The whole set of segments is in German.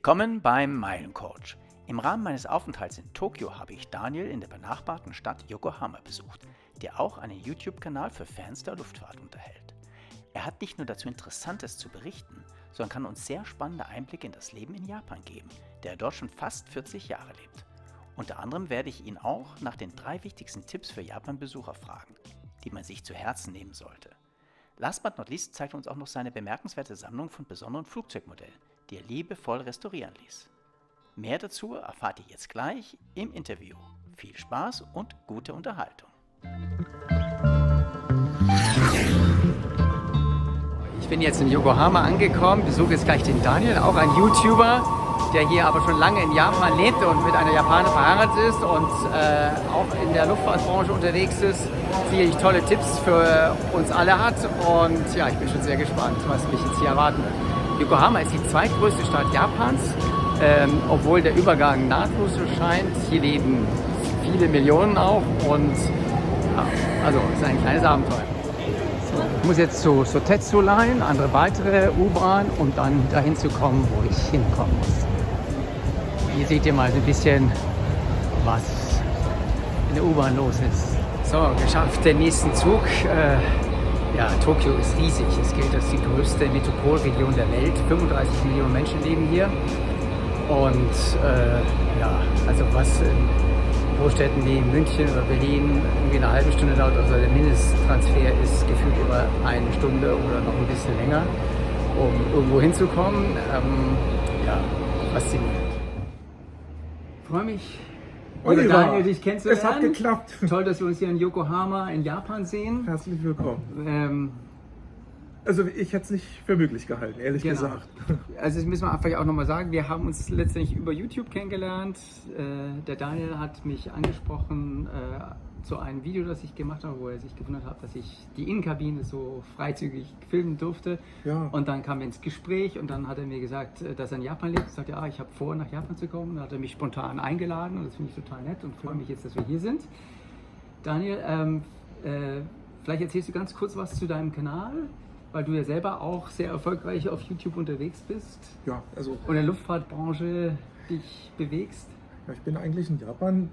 Willkommen beim Meilencoach. Im Rahmen meines Aufenthalts in Tokio habe ich Daniel in der benachbarten Stadt Yokohama besucht, der auch einen YouTube-Kanal für Fans der Luftfahrt unterhält. Er hat nicht nur dazu Interessantes zu berichten, sondern kann uns sehr spannende Einblicke in das Leben in Japan geben, der dort schon fast 40 Jahre lebt. Unter anderem werde ich ihn auch nach den 3 wichtigsten Tipps für Japan-Besucher fragen, die man sich zu Herzen nehmen sollte. Last but not least zeigt er uns auch noch seine bemerkenswerte Sammlung von besonderen Flugzeugmodellen, die er liebevoll restaurieren ließ. Mehr dazu erfahrt ihr jetzt gleich im Interview. Viel Spaß und gute Unterhaltung. Ich bin jetzt in Yokohama angekommen, besuche jetzt gleich den Daniel, auch ein YouTuber, der hier aber schon lange in Japan lebt und mit einer Japanerin verheiratet ist und auch in der Luftfahrtbranche unterwegs ist, sicherlich tolle Tipps für uns alle hat und ja, ich bin schon sehr gespannt, was mich jetzt hier erwarten wird. Yokohama ist die zweitgrößte Stadt Japans, obwohl der Übergang nahtlos so scheint. Hier leben viele Millionen auch und ja, also es ist ein kleines Abenteuer. So, ich muss jetzt zu Sotetsu Line, andere weitere U-Bahn und dann dahin zu kommen, wo ich hinkommen muss. Hier seht ihr mal so ein bisschen, was in der U-Bahn los ist. So, geschafft, den nächsten Zug. Ja, Tokio ist riesig. Es gilt als die größte Metropolregion der Welt. 35 Millionen Menschen leben hier. Und ja, also was in Großstädten wie München oder Berlin irgendwie eine halbe Stunde dauert, also der Mindesttransfer ist gefühlt über eine Stunde oder noch ein bisschen länger, um irgendwo hinzukommen. Ja, faszinierend. Ich freue mich, Daniel, dich kennenzulernen. Es hat geklappt. Toll, dass wir uns hier in Yokohama in Japan sehen. Herzlich willkommen. Also ich hätte es nicht für möglich gehalten, ehrlich gesagt. Also das müssen wir einfach auch nochmal sagen, wir haben uns letztendlich über YouTube kennengelernt. Der Daniel hat mich angesprochen zu einem Video, das ich gemacht habe, wo er sich gewundert hat, dass ich die Innenkabine so freizügig filmen durfte. Ja. Und dann kam er ins Gespräch und dann hat er mir gesagt, dass er in Japan lebt. Ich sagte, ja, ich habe vor, nach Japan zu kommen. Dann hat er mich spontan eingeladen und das finde ich total nett und freue mich jetzt, dass wir hier sind. Daniel, vielleicht erzählst du ganz kurz was zu deinem Kanal, weil du ja selber auch sehr erfolgreich auf YouTube unterwegs bist. Ja, also. Und in der Luftfahrtbranche dich bewegst. Ja, ich bin eigentlich in Japan.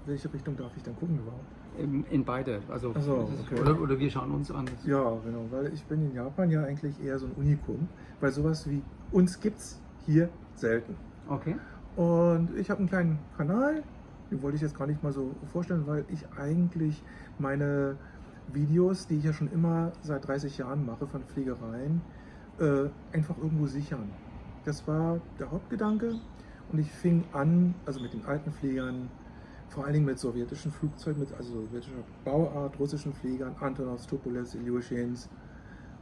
Welche Richtung darf ich dann gucken überhaupt? In beide. Also, okay. oder wir schauen uns an. Ja, genau, weil ich bin in Japan ja eigentlich eher so ein Unikum, weil sowas wie uns gibt's hier selten. Okay. Und ich habe einen kleinen Kanal, den wollte ich jetzt gar nicht mal so vorstellen, weil ich eigentlich meine Videos, die ich ja schon immer seit 30 Jahren mache von Fliegereien, einfach irgendwo sichern. Das war der Hauptgedanke und ich fing an, also mit den alten Fliegern, vor allen Dingen mit sowjetischen Flugzeugen, also sowjetischer Bauart, russischen Fliegern, Antonovs, Tupolevs, Iljuschins.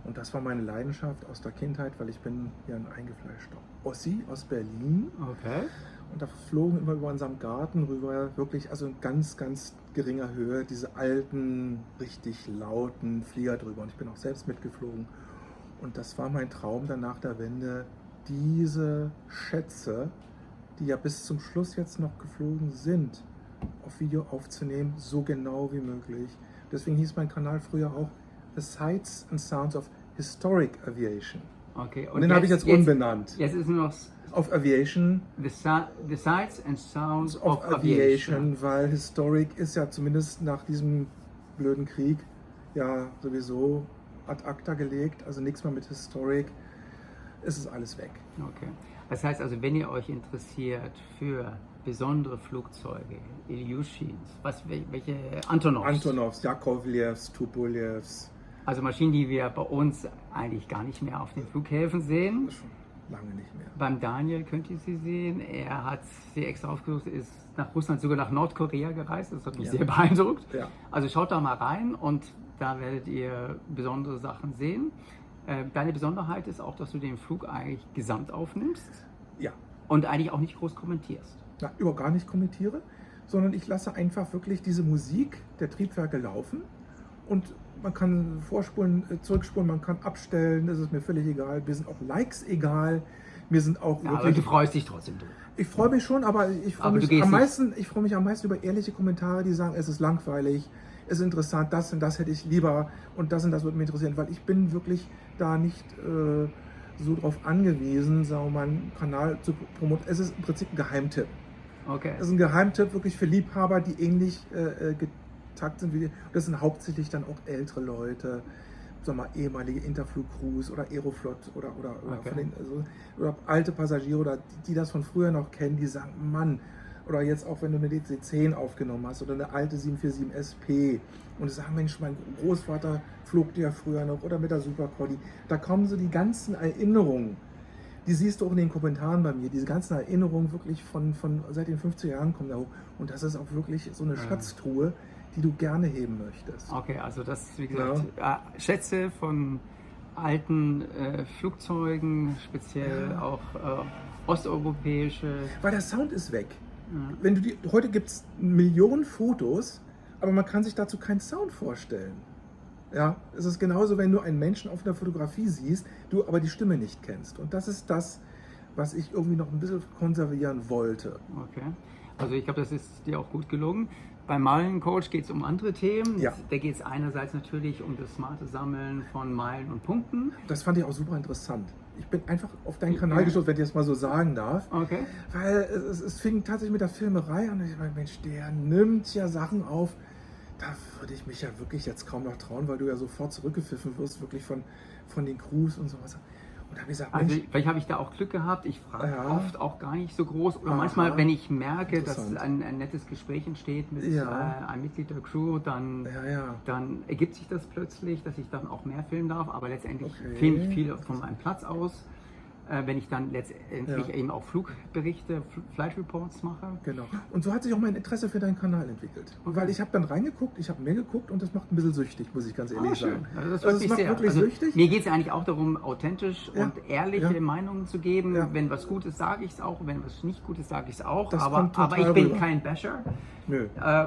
Und das war meine Leidenschaft aus der Kindheit, weil ich bin ja ein eingefleischter Ossi aus Berlin. Okay. Und da flogen immer über unserem Garten rüber, wirklich also in ganz, ganz geringer Höhe, diese alten, richtig lauten Flieger drüber. Und ich bin auch selbst mitgeflogen. Und das war mein Traum dann nach der Wende, diese Schätze, die ja bis zum Schluss jetzt noch geflogen sind, auf Video aufzunehmen, so genau wie möglich. Deswegen hieß mein Kanal früher auch The Sights and Sounds of Historic Aviation. Okay. Und den habe ich jetzt umbenannt. Jetzt ist nur noch auf Aviation. The Sights and Sounds of Aviation, weil Historic ist ja zumindest nach diesem blöden Krieg ja sowieso ad acta gelegt, also nichts mehr mit Historic, es ist alles weg. Okay. Das heißt also, wenn ihr euch interessiert für besondere Flugzeuge, Iljuschins, welche Antonovs, Jakovlevs, Tupolevs. Also Maschinen, die wir bei uns eigentlich gar nicht mehr auf den Flughäfen sehen. Schon lange nicht mehr. Beim Daniel könnt ihr sie sehen. Er hat sie extra aufgesucht, ist nach Russland, sogar nach Nordkorea gereist. Das hat mich sehr beeindruckt. Ja. Also schaut da mal rein und da werdet ihr besondere Sachen sehen. Deine Besonderheit ist auch, dass du den Flug eigentlich gesamt aufnimmst. Ja. Und eigentlich auch nicht groß kommentierst. Na, überhaupt gar nicht kommentiere, sondern ich lasse einfach wirklich diese Musik der Triebwerke laufen und man kann vorspulen, zurückspulen, man kann abstellen, das ist mir völlig egal. Mir sind auch Likes egal, mir sind auch wirklich... Aber du freust dich trotzdem drüber. Ich freue mich schon, aber ich freue mich am meisten über ehrliche Kommentare, die sagen, es ist langweilig, es ist interessant, das und das hätte ich lieber und das würde mich interessieren, weil ich bin wirklich da nicht so darauf angewiesen, sagen wir mal, einen Kanal zu promoten. Es ist im Prinzip ein Geheimtipp. Okay. Das ist ein Geheimtipp wirklich für Liebhaber, die ähnlich getakt sind wie wir. Das sind hauptsächlich dann auch ältere Leute, sagen wir mal, ehemalige Interflug-Crews oder Aeroflot oder Okay. von den, also, oder alte Passagiere oder die das von früher noch kennen, die sagen, Mann, oder jetzt auch wenn du eine DC-10 aufgenommen hast oder eine alte 747 SP und die sagen, Mensch, mein Großvater flog die ja früher noch oder mit der Super Collie. Da kommen so die ganzen Erinnerungen. Die siehst du auch in den Kommentaren bei mir. Diese ganzen Erinnerungen wirklich von seit den 50er Jahren kommen da hoch. Und das ist auch wirklich so eine Schatztruhe, die du gerne heben möchtest. Okay, also das, wie gesagt, Schätze von alten Flugzeugen, speziell auch osteuropäische. Weil der Sound ist weg. Wenn du heute gibt es Millionen Fotos, aber man kann sich dazu keinen Sound vorstellen. Ja, es ist genauso, wenn du einen Menschen auf einer Fotografie siehst, du aber die Stimme nicht kennst. Und das ist das, was ich irgendwie noch ein bisschen konservieren wollte. Okay, also ich glaube, das ist dir auch gut gelungen. Beim Meilencoach geht es um andere Themen. Ja. Da geht es einerseits natürlich um das smarte Sammeln von Meilen und Punkten. Das fand ich auch super interessant. Ich bin einfach auf deinen Kanal gestoßen, wenn ich das mal so sagen darf. Okay. Weil es fing tatsächlich mit der Filmerei an. Und ich meine, Mensch, der nimmt ja Sachen auf. Da würde ich mich ja wirklich jetzt kaum noch trauen, weil du ja sofort zurückgepfiffen wirst, wirklich von den Crews und sowas. Und da habe ich gesagt, Also Mensch, vielleicht habe ich da auch Glück gehabt. Ich frage oft auch gar nicht so groß. Oder Aha. manchmal, wenn ich merke, dass Interessant. ein nettes Gespräch entsteht mit Ja. einem Mitglied der Crew, dann ergibt sich das plötzlich, dass ich dann auch mehr filmen darf. Aber letztendlich filme ich viel von meinem Platz aus. Wenn ich dann letztendlich eben auch Flugberichte, Flight Reports mache. Genau. Und so hat sich auch mein Interesse für deinen Kanal entwickelt. Okay. Weil ich habe dann reingeguckt, ich habe mehr geguckt und das macht ein bisschen süchtig, muss ich ganz ehrlich sagen. Also das Also es macht sehr. wirklich Also süchtig. mir geht es eigentlich auch darum, authentisch und ehrliche Ja. Meinungen zu geben. Ja. Wenn was gut ist, sage ich es auch. Wenn was nicht gut ist, sage ich es auch. Das Aber kommt total ich bin rüber. kein Basher. Nö.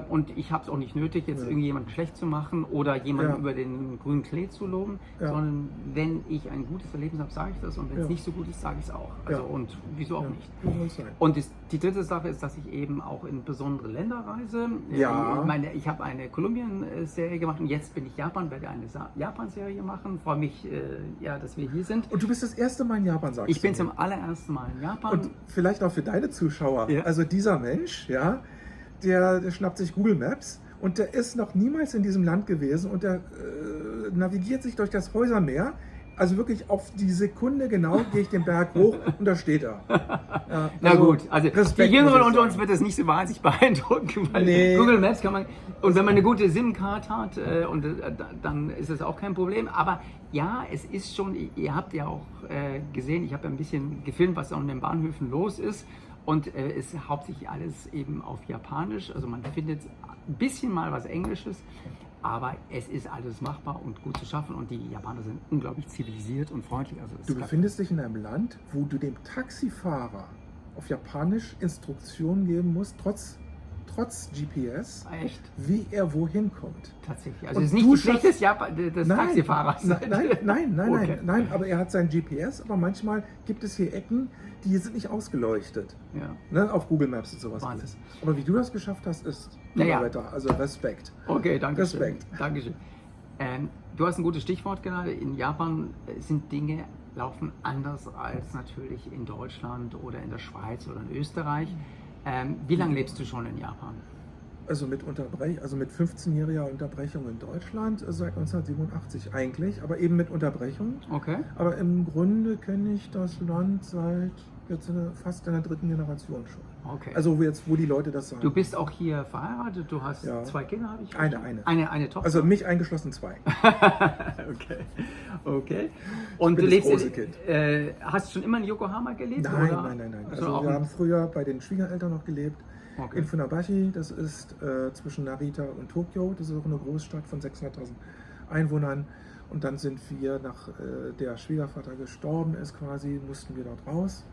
Und ich habe es auch nicht nötig, jetzt irgendjemanden schlecht zu machen oder jemanden über den grünen Klee zu loben. Sondern wenn ich ein gutes Erlebnis habe, sage ich das. Und wenn es nicht so gut ist, sage ich es auch. Also, und wieso auch nicht. So soll's sein. Und die dritte Sache ist, dass ich eben auch in besondere Länder reise. Ja. Ich habe eine Kolumbien-Serie gemacht und jetzt bin ich Japan, werde eine Japan-Serie machen. Freue mich, dass wir hier sind. Und du bist das erste Mal in Japan, sagst du? Ich bin mir. zum allerersten Mal in Japan. Und vielleicht auch für deine Zuschauer. Ja. Also dieser Mensch, ja, der schnappt sich Google Maps und der ist noch niemals in diesem Land gewesen und der navigiert sich durch das Häusermeer. Also wirklich auf die Sekunde genau gehe ich den Berg hoch und da steht er. Ja, Na gut, also Respekt, die Jüngeren muss ich unter uns sagen. wird das nicht so wahnsinnig beeindrucken, weil Nee. Google Maps kann man, und wenn man eine gute SIM-Card hat, dann ist es auch kein Problem. Aber ja, es ist schon, ihr habt ja auch gesehen, ich habe ja ein bisschen gefilmt, was an den Bahnhöfen los ist. Und es ist hauptsächlich alles eben auf Japanisch. Also man findet ein bisschen mal was Englisches. Aber es ist alles machbar und gut zu schaffen und die Japaner sind unglaublich zivilisiert und freundlich. Also das Du ist befindest dich in einem Land, wo du dem Taxifahrer auf Japanisch Instruktionen geben musst, trotz GPS, echt wie er wohin kommt. tatsächlich. Also Und es ist nicht du die Pflicht des Taxifahrers. Nein, Okay. nein, aber er hat sein GPS, aber manchmal gibt es hier Ecken, die sind nicht ausgeleuchtet. Ja. Ne, auf Google Maps und sowas Wahnsinn. alles. Aber wie du das geschafft hast, ist Ja. Wetter. Also Respekt. Okay, danke schön. Respekt. Dankeschön. Du hast ein gutes Stichwort genannt. In Japan sind Dinge laufen anders als natürlich in Deutschland oder in der Schweiz oder in Österreich. Wie lange lebst du schon in Japan? Also mit 15-jähriger Unterbrechung in Deutschland seit 1987 eigentlich, aber eben mit Unterbrechung. Okay. Aber im Grunde kenne ich das Land seit jetzt fast einer dritten Generation schon. Okay. Also wo die Leute das sagen. Du bist auch hier verheiratet, du hast Ja. 2 Kinder, habe ich Eine. verstanden? Eine Tochter. Also mich eingeschlossen 2. Okay. Und bin du das lebst große Kind. Hast du schon immer in Yokohama gelebt? Nein, oder? nein. Also Also auch wir haben früher bei den Schwiegereltern noch gelebt. Okay. In Funabashi, das ist zwischen Narita und Tokio. Das ist auch eine Großstadt von 600.000 Einwohnern. Und dann sind wir, nach der Schwiegervater gestorben ist quasi, mussten wir dort raus.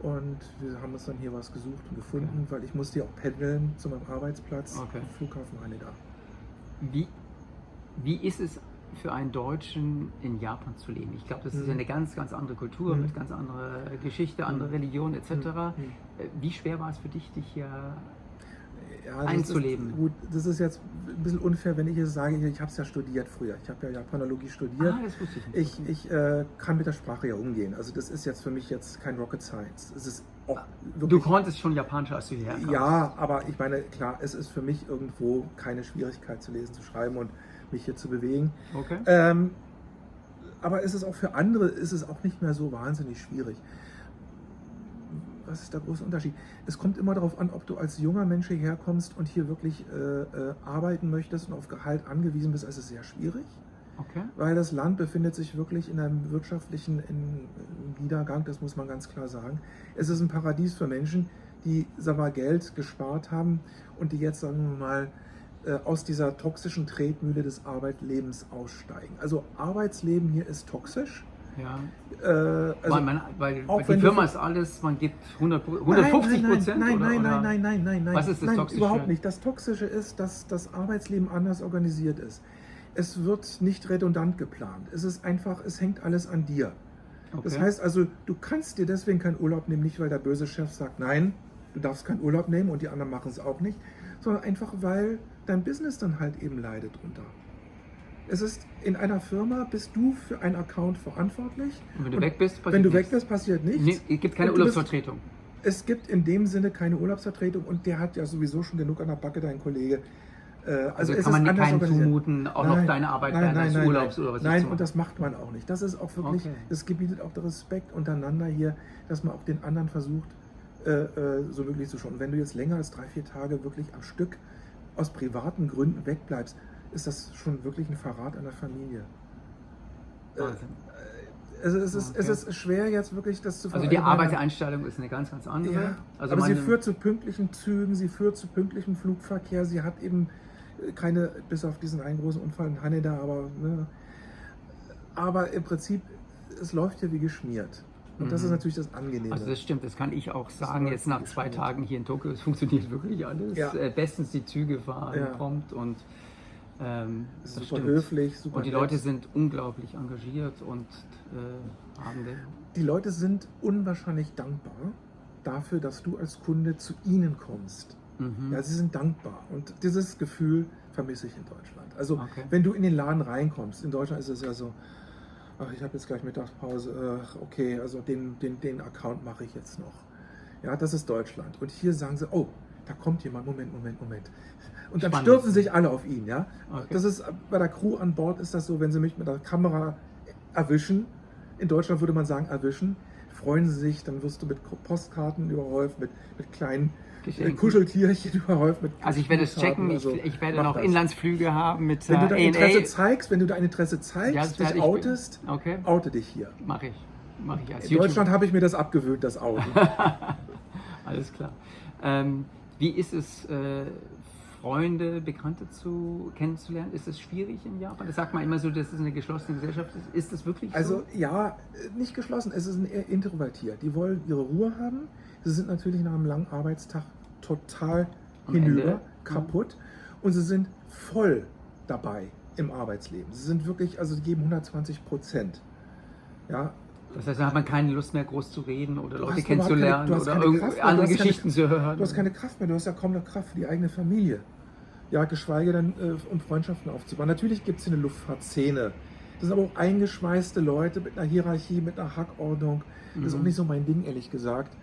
Und wir haben uns dann hier was gesucht und gefunden, weil ich musste ja auch pendeln zu meinem Arbeitsplatz. Okay. Flughafen Haneda. Wie ist es für einen Deutschen in Japan zu leben? Ich glaube, das ist ja eine ganz, ganz andere Kultur mit ganz anderer Geschichte, andere Religion etc. Wie schwer war es für dich, dich hier Ja, einzuleben. Gut, das ist jetzt ein bisschen unfair, wenn ich jetzt sage, ich habe es ja studiert früher. Ich habe ja Japanologie studiert. Das wusste ich nicht. Ich kann mit der Sprache ja umgehen. Also das ist jetzt für mich jetzt kein Rocket Science. Es ist auch Du wirklich, konntest schon Japanisch, als du hierher kamst. ja, aber ich meine, klar, es ist für mich irgendwo keine Schwierigkeit zu lesen, zu schreiben und mich hier zu bewegen. Okay. Aber es ist auch für andere, ist es auch nicht mehr so wahnsinnig schwierig. Was ist der große Unterschied? Es kommt immer darauf an, ob du als junger Mensch hierher kommst und hier wirklich arbeiten möchtest und auf Gehalt angewiesen bist. Es ist sehr schwierig, Okay. weil das Land befindet sich wirklich in einem wirtschaftlichen Niedergang, das muss man ganz klar sagen. Es ist ein Paradies für Menschen, die, sagen wir mal, Geld gespart haben und die jetzt, sagen wir mal, aus dieser toxischen Tretmühle des Arbeitslebens aussteigen. Also Arbeitsleben hier ist toxisch. Ja. Also weil auch die wenn Firma du- ist alles, man gibt 150%? Nein. Was ist das Toxische? Überhaupt nicht. Das Toxische ist, dass das Arbeitsleben anders organisiert ist. Es wird nicht redundant geplant. Es ist einfach, es hängt alles an dir. Okay. Das heißt also, du kannst dir deswegen keinen Urlaub nehmen, nicht weil der böse Chef sagt, nein, du darfst keinen Urlaub nehmen und die anderen machen es auch nicht, sondern einfach, weil dein Business dann halt eben leidet drunter. Es ist, in einer Firma bist du für einen Account verantwortlich. Und wenn du weg bist, passiert Wenn du weg nichts. bist, passiert nichts. Nee, es gibt keine Und du bist- Urlaubsvertretung. Es gibt in dem Sinne keine Urlaubsvertretung und der hat ja sowieso schon genug an der Backe, dein Kollege. Also es kann man ist anders keinem organisiert. zumuten, auch noch deine Arbeit während des Urlaubs oder was Nein, zu und das macht man auch nicht. Das ist auch wirklich, Okay. das gebietet auch der Respekt untereinander hier, dass man auch den anderen versucht, so möglich zu schauen. Wenn du jetzt länger als 3-4 Tage wirklich am Stück aus privaten Gründen wegbleibst, ist das schon wirklich ein Verrat an der Familie. Wahnsinn. Es Okay. ist schwer jetzt wirklich das zu Also die verallgemeinern. Arbeitseinstellung ist eine ganz, ganz andere. Ja, Also aber sie meine- führt zu pünktlichen Zügen, sie führt zu pünktlichem Flugverkehr, sie hat eben keine, bis auf diesen einen großen Unfall in Haneda, aber im Prinzip, es läuft ja wie geschmiert. Und das ist natürlich das Angenehme. Also das stimmt, das kann ich auch sagen, läuft jetzt nach wie 2 geschmiert. Tagen hier in Tokio, es funktioniert wirklich alles. Ja. Bestens die Züge fahren Ja. prompt und das super stimmt. höflich, super Und die nett. Leute sind unglaublich engagiert und haben den... Die Leute sind unwahrscheinlich dankbar dafür, dass du als Kunde zu ihnen kommst. Mhm. Ja, sie sind dankbar und dieses Gefühl vermisse ich in Deutschland. Also Okay. wenn du in den Laden reinkommst, in Deutschland ist es ja so, ach, ich habe jetzt gleich Mittagspause, okay, also den Account mache ich jetzt noch. Ja, das ist Deutschland. Und hier sagen sie, oh, da kommt jemand, Moment. Und dann Spannend. stürzen sich alle auf ihn, ja. Okay. Das ist, bei der Crew an Bord ist das so, wenn sie mich mit der Kamera erwischen, in Deutschland würde man sagen erwischen, freuen sie sich, dann wirst du mit Postkarten überhäuft, mit kleinen Geschenken. Kuscheltierchen überhäuft. Mit Also ich werde es checken, Also, ich werde mach noch das. Inlandsflüge haben mit Wenn du dein Interesse ANA. zeigst, Ja, das werde dich ich- outest, Okay, oute dich hier. mache ich als In Deutschland habe ich mir das abgewöhnt, das Outen. Alles klar. Wie ist es, Freunde, Bekannte kennenzulernen? Ist es schwierig in Japan? Das sagt man immer so, dass es eine geschlossene Gesellschaft ist. Ist das wirklich Also so? ja, nicht geschlossen, es ist eher introvertiert. Die wollen ihre Ruhe haben. Sie sind natürlich nach einem langen Arbeitstag total Am hinüber, Ende, kaputt. Und sie sind voll dabei im Arbeitsleben. Sie sind wirklich, also sie geben 120%. Ja, Das heißt, da hat man keine Lust mehr, groß zu reden oder Leute hast kennenzulernen überhaupt keine- oder du hast keine Kraft mehr, andere du hast keine- Geschichten zu hören. du hast keine Kraft mehr, du hast ja kaum noch Kraft für die eigene Familie. Ja, geschweige denn, um Freundschaften aufzubauen. Natürlich gibt es hier eine Luftfahrtszene. Das sind aber auch eingeschweißte Leute mit einer Hierarchie, mit einer Hackordnung. Das ist auch nicht so mein Ding, ehrlich gesagt.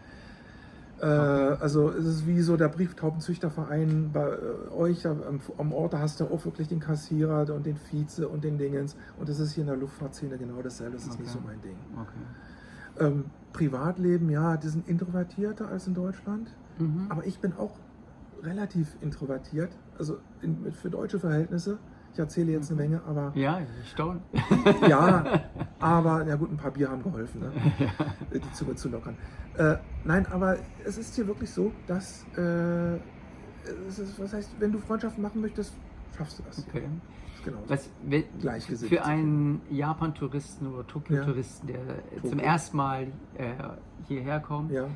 Also es ist wie so der Brieftaubenzüchterverein bei euch da am Ort, da hast du auch wirklich den Kassierer und den Vize und den Dingens. Und das ist hier in der Luftfahrtszene genau dasselbe, das ist nicht so mein Ding. Okay. Privatleben, ja, die sind introvertierter als in Deutschland. Mhm. Aber ich bin auch relativ introvertiert, also für deutsche Verhältnisse. Ich erzähle jetzt eine Menge, aber Ja, ich staune. ja, aber ja gut, ein paar Bier haben geholfen, ne? Die Zunge zu lockern. Nein, aber es ist hier wirklich so, dass was heißt, wenn du Freundschaften machen möchtest, schaffst du das. Okay. Genau. Gleichgesinnt. Für einen Japan-Touristen oder Tokio-Touristen, der zum ersten Mal hierher kommt, Ja.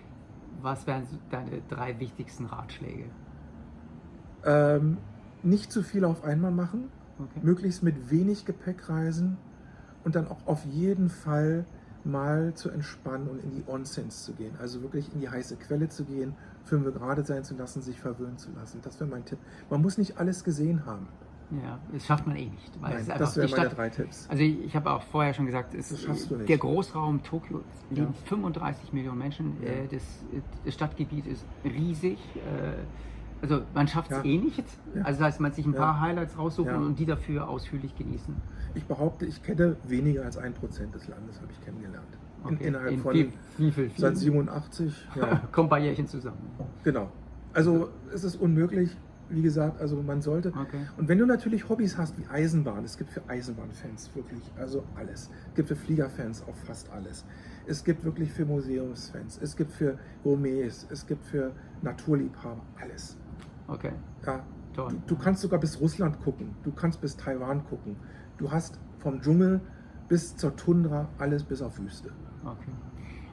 was wären so deine 3 wichtigsten Ratschläge? Nicht zu viel auf einmal machen, Okay. möglichst mit wenig Gepäck reisen und dann auch auf jeden Fall mal zu entspannen und in die Onsens zu gehen. Also wirklich in die heiße Quelle zu gehen, 5 Grad sein zu lassen, sich verwöhnen zu lassen. Das wäre mein Tipp. Man muss nicht alles gesehen haben. Ja, das schafft man eh nicht. Weil Nein, es ist das einfach wären die meine Stadt. 3 Tipps. Also ich habe auch vorher schon gesagt, Das schaffst du nicht. der Großraum Tokio leben Ja. 35 Millionen Menschen. Ja. Das Stadtgebiet ist riesig. Also man schafft es Ja. eh nicht. Ja. Also das heißt, man sich ein Ja. paar Highlights raussuchen Ja. und die dafür ausführlich genießen. Ich behaupte, ich kenne weniger als 1% des Landes, habe ich kennengelernt. Okay. Innerhalb In von viel. seit 87. Ja, Kommt ein paar Jährchen zusammen. genau. Also es ist unmöglich, wie gesagt, also man sollte. Okay. Und wenn du natürlich Hobbys hast wie Eisenbahn, es gibt für Eisenbahnfans wirklich also alles. Es gibt für Fliegerfans auch fast alles. Es gibt wirklich für Museumsfans, es gibt für Gourmets, es gibt für Naturliebhaber alles. Okay, Ja, toll. du kannst sogar bis Russland gucken, du kannst bis Taiwan gucken. Du hast vom Dschungel bis zur Tundra alles bis auf Wüste. Okay.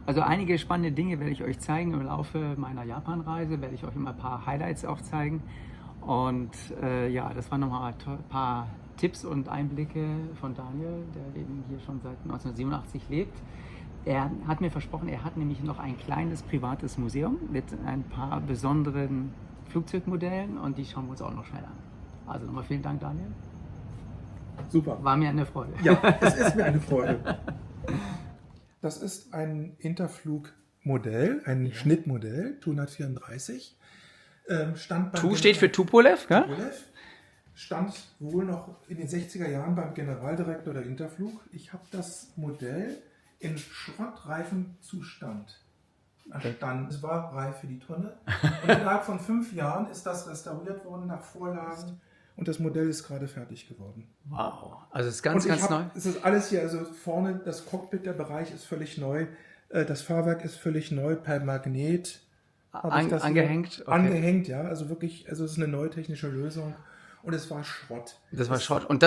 Also einige spannende Dinge werde ich euch zeigen im Laufe meiner Japanreise, werde ich euch immer ein paar Highlights auch zeigen. Und ja, das waren nochmal ein paar Tipps und Einblicke von Daniel, der eben hier schon seit 1987 lebt. Er hat mir versprochen, er hat nämlich noch ein kleines privates Museum mit ein paar besonderen Flugzeugmodellen und die schauen wir uns auch noch schnell an. Also nochmal vielen Dank, Daniel. Super. War mir eine Freude. Ja, es ist mir eine Freude. Das ist ein Interflug-Modell, ein Schnittmodell, Tu 134. Stand beim Tu steht für Tupolev, gell? Tupolev. Stand wohl noch in den 60er Jahren beim Generaldirektor der Interflug. Ich habe das Modell in Schrottreifenzustand erstanden. Es war reif für die Tonne. Und innerhalb von 5 Jahren ist das restauriert worden nach Vorlagen. Und das Modell ist gerade fertig geworden. Wow, also es ist Und ganz neu. es ist alles hier, also vorne das Cockpit, der Bereich ist völlig neu. Das Fahrwerk ist völlig neu per Magnet. Habe ich das hier Angehängt? Okay. Angehängt, ja. Also wirklich, also es ist eine neue technische Lösung. Und es war Schrott. Das war Schrott. Und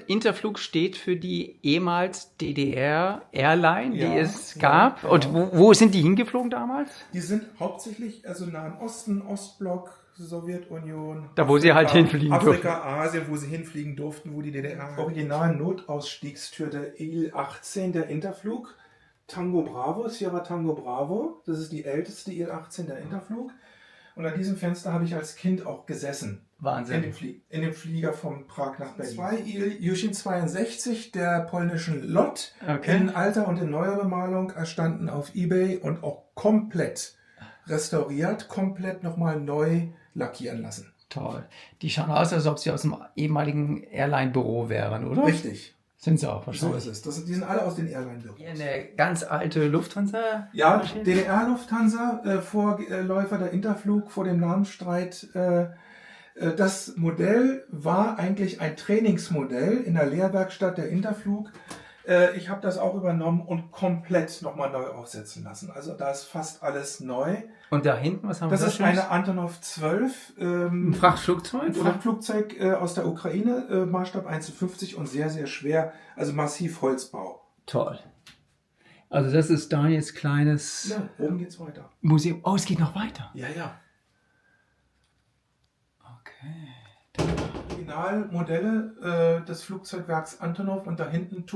Interflug steht für die ehemals DDR-Airline, Ja, die es ja, gab. ja. Und wo sind die hingeflogen damals? Die sind hauptsächlich, also Nahen Osten, Ostblock, Sowjetunion. Da, wo sie halt hinfliegen Afrika, Asien, wo sie hinfliegen durften, wo die DDR. Original Notausstiegstür der Il-18 der Interflug. Tango Bravo, Sierra Tango Bravo. Das ist die älteste Il-18 der Interflug. Und an diesem Fenster habe ich als Kind auch gesessen. Wahnsinn. In dem Flieger von Prag nach Berlin. 2 Il-Jushin 62 der polnischen LOT. Okay. In alter und in neuer Bemalung erstanden auf eBay und auch komplett restauriert, komplett nochmal neu lackieren lassen. Toll. Die schauen aus, als ob sie aus dem ehemaligen Airline-Büro wären, oder? Richtig. Sind sie auch So wahrscheinlich. ist es. Die sind alle aus den Airline-Büros. Hier eine ganz alte Lufthansa. Ja, Maschine. DDR-Lufthansa, Vorläufer der Interflug vor dem Namensstreit. Das Modell war eigentlich ein Trainingsmodell in der Lehrwerkstatt der Interflug. Ich habe das auch übernommen und komplett nochmal neu aufsetzen lassen. Also da ist fast alles neu. Und da hinten, was haben wir Das da ist eine Antonov 12. Ein Frachtflugzeug? Ein Frachtflugzeug aus der Ukraine, Maßstab 1:50 und sehr, sehr schwer. Also massiv Holzbau. Toll. Also das ist Daniels kleines Ja, oben geht's weiter. Museum. Oh, es geht noch weiter. Ja, ja. Okay. Originalmodelle des Flugzeugwerks Antonov und da hinten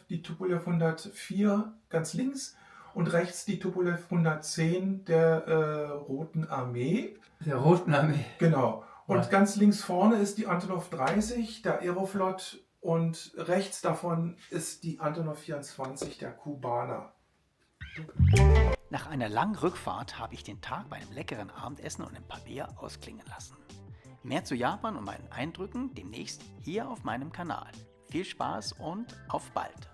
die Tupolev 104 ganz links und rechts die Tupolev 110 der Roten Armee. Der Roten Armee. Genau. Und Ja. ganz links vorne ist die Antonov 30 der Aeroflot und rechts davon ist die Antonov 24 der Kubaner. Nach einer langen Rückfahrt habe ich den Tag bei einem leckeren Abendessen und einem paar Bier ausklingen lassen. Mehr zu Japan und meinen Eindrücken demnächst hier auf meinem Kanal. Viel Spaß und auf bald!